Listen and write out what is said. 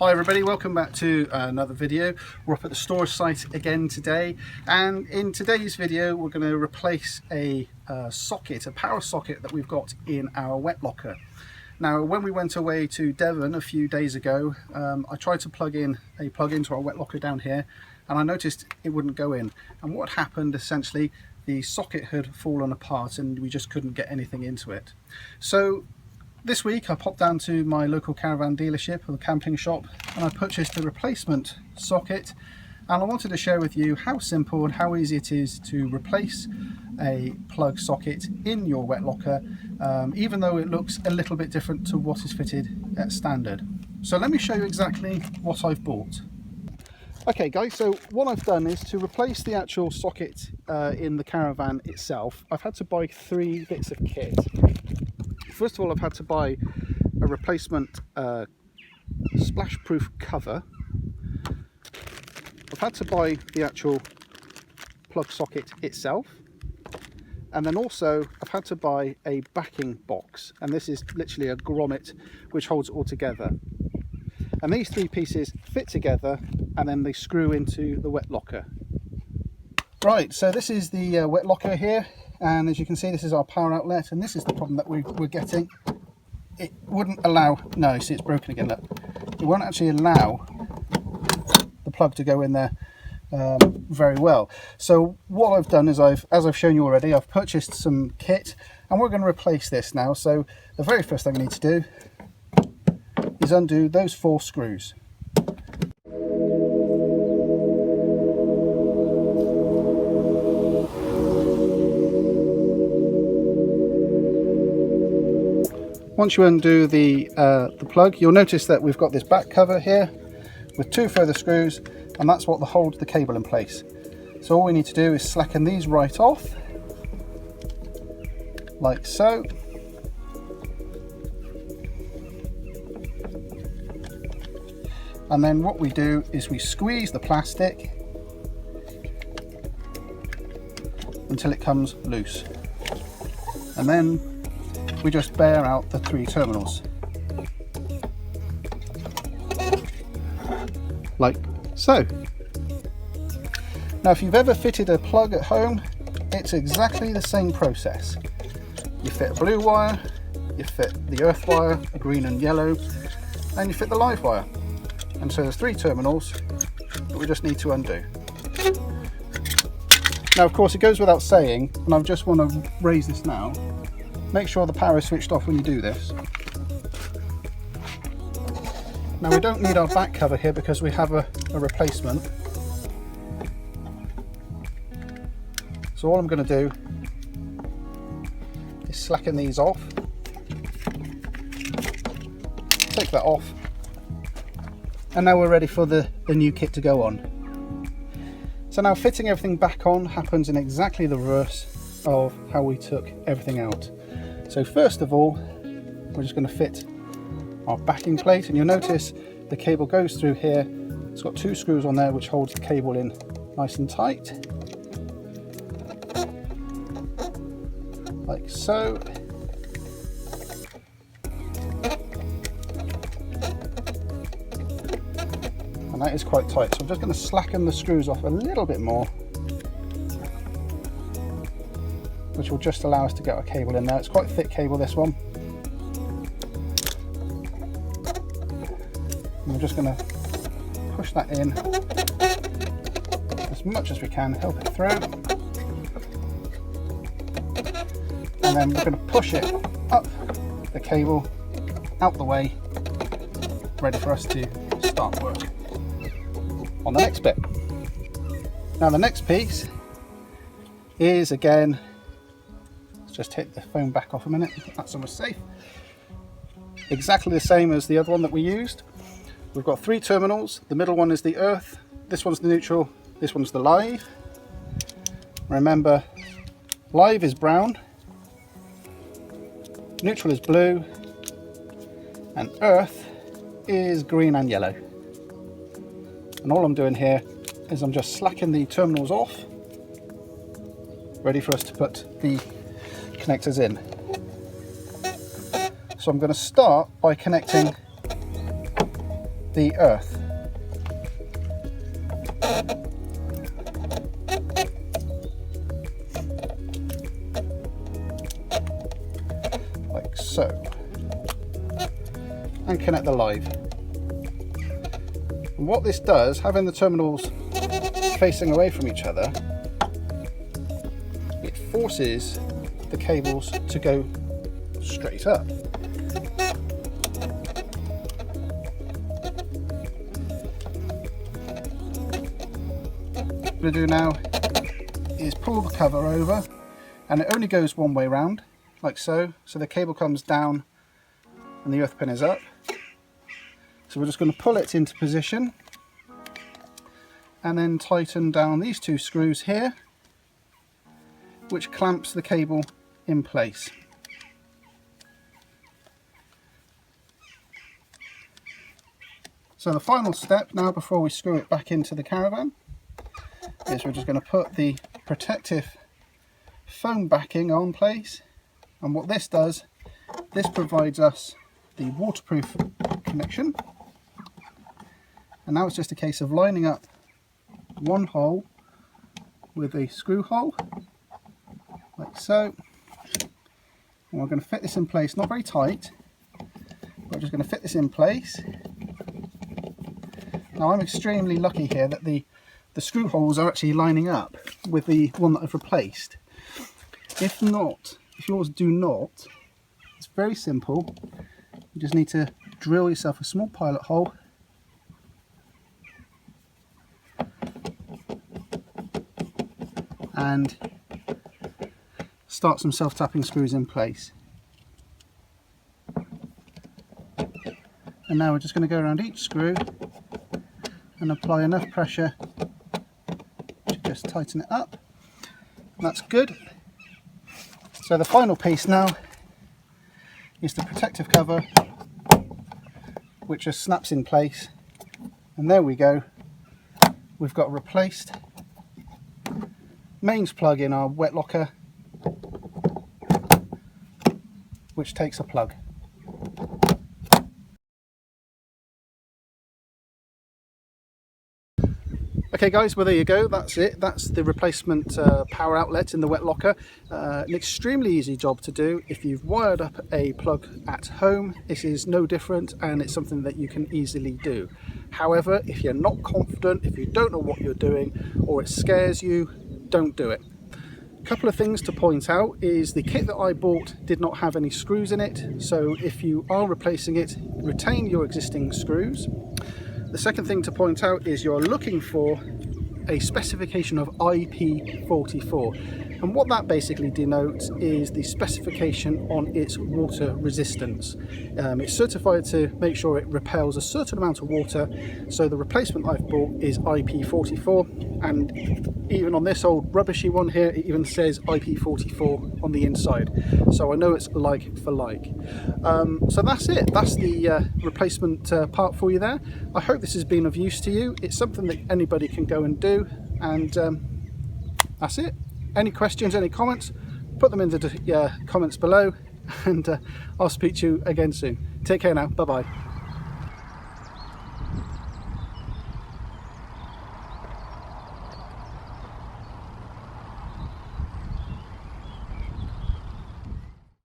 Hi everybody, welcome back to another video. We're up at the storage site again today, and in today's video we're going to replace a socket, a power socket that we've got in our wet locker. Now when we went away to Devon a few days ago, I tried to plug in a plug into our wet locker down here, and I noticed it wouldn't go in. And what happened, essentially, the socket had fallen apart and we just couldn't get anything into it. So this week I popped down to my local Caravan dealership or camping shop and I purchased a replacement socket, and I wanted to share with you how simple and how easy it is to replace a plug socket in your wet locker, even though it looks a little bit different to what is fitted at standard. So let me show you exactly what I've bought. Okay guys, so what I've done is to replace the actual socket in the Caravan itself. I've had to buy 3 bits of kit. First of all, I've had to buy a replacement splash-proof cover. I've had to buy the actual plug socket itself, and then also I've had to buy a backing box, and this is literally a grommet which holds it all together. And these 3 pieces fit together and then they screw into the wet locker. Right, so this is the wet locker here. And as you can see, this is our power outlet, and this is the problem that we're getting. It wouldn't allow, no, you see it's broken again, look. It won't actually allow the plug to go in there very well. So what I've done is, as I've shown you already, I've purchased some kit, and we're going to replace this now. So the very first thing I need to do is undo those 4 screws. Once you undo the plug, you'll notice that we've got this back cover here with 2 further screws, and that's what holds the cable in place. So all we need to do is slacken these right off, like so. And then what we do is we squeeze the plastic until it comes loose. And then we just bare out the 3 terminals, like so. Now if you've ever fitted a plug at home, it's exactly the same process. You fit a blue wire, you fit the earth wire, a green and yellow, and you fit the live wire. And so there's 3 terminals that we just need to undo. Now of course it goes without saying, and I just want to raise this now, make sure the power is switched off when you do this. Now we don't need our back cover here because we have a replacement. So all I'm going to do is slacken these off, take that off, and now we're ready for the new kit to go on. So now fitting everything back on happens in exactly the reverse of how we took everything out. So first of all, we're just going to fit our backing plate, and you'll notice the cable goes through here. It's got 2 screws on there which holds the cable in nice and tight, like so. And that is quite tight, so I'm just going to slacken the screws off a little bit more, which will just allow us to get our cable in there. It's quite a thick cable, this one. And we're just going to push that in as much as we can, help it through. And then we're going to push it up the cable, out the way, ready for us to start work on the next bit. Now the next piece is, again, just hit the phone back off a minute, that's almost safe. Exactly the same as the other one that we used. We've got 3 terminals. The middle one is the earth, this one's the neutral, this one's the live. Remember, live is brown, neutral is blue, and earth is green and yellow. And all I'm doing here is I'm just slacking the terminals off, ready for us to put the connectors in. So I'm going to start by connecting the earth. Like so. And connect the live. And what this does, having the terminals facing away from each other, it forces the cables to go straight up. What I'm going to do now is pull the cover over, and it only goes one way round, like so. So the cable comes down and the earth pin is up. So we're just going to pull it into position and then tighten down these two screws here, which clamps the cable in place. So the final step now before we screw it back into the Caravan is we're just going to put the protective foam backing on place, and what this does, this provides us the waterproof connection, and now it's just a case of lining up one hole with a screw hole like so, and we're going to fit this in place, not very tight, but we're just going to fit this in place. Now I'm extremely lucky here that the screw holes are actually lining up with the one that I've replaced. If not, if yours do not, it's very simple. You just need to drill yourself a small pilot hole and start some self-tapping screws in place. And now we're just going to go around each screw and apply enough pressure to just tighten it up. That's good. So the final piece now is the protective cover, which just snaps in place, and there we go. We've got a replaced mains plug in our wet locker, which takes a plug. Okay guys, well there you go, that's it. That's the replacement power outlet in the wet locker. An extremely easy job to do. If you've wired up a plug at home, this is no different, and it's something that you can easily do. However, if you're not confident, if you don't know what you're doing, or it scares you, don't do it. A couple of things to point out is the kit that I bought did not have any screws in it, so if you are replacing it, retain your existing screws. The second thing to point out is you're looking for a specification of IP44, and what that basically denotes is the specification on its water resistance. It's certified to make sure it repels a certain amount of water, so the replacement I've bought is IP44, and even on this old rubbishy one here it even says IP44 on the inside, so I know it's like for like. So that's it, that's the replacement part for you there. I hope this has been of use to you. It's something that anybody can go and do, and that's it. Any questions, any comments, put them in the comments below, and I'll speak to you again soon. Take care now, bye bye.